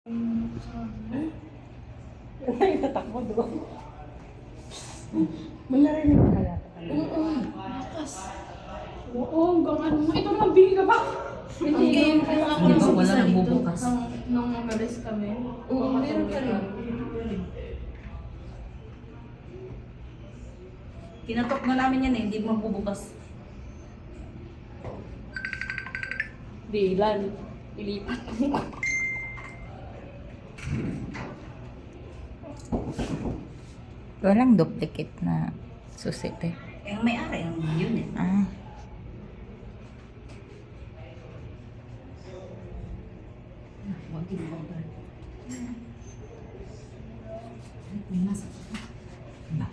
Ay, tatakbo doon. May narinig ka kaya? Oo, lakas. Oo, hanggang ano. Ito naman, bigay ka ba? Hindi, kung ako Di ba nasa wala isa dito. nagbubukas? Nung umalis kami. Oo, meron pa rin. Kinatok na namin yan eh, hindi magbubukas. Dilan. Ilipat mo. Walang duplicate na susit eh. Eh, ang may-ari, ang unit. Ah. Huwag ginagawa ba? May nasa. Ba?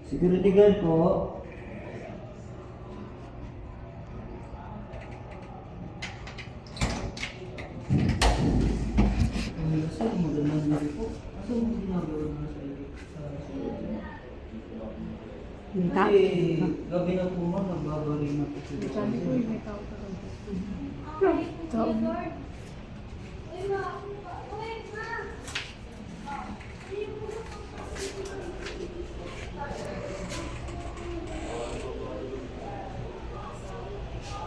Security guard po. Sir, magandang gabi po. Asa mo ginagawa na sa Hinta. Kasi gabi na po ma'am, nagbabari na po sila. Sabi ko, may tao ka rin. Tao.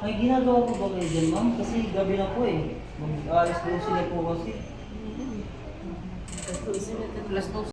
May ginagawa po ba kayo dyan ma'am? Kasi gabi na po eh. Mag-aalis po sila po kasi. Plus 2.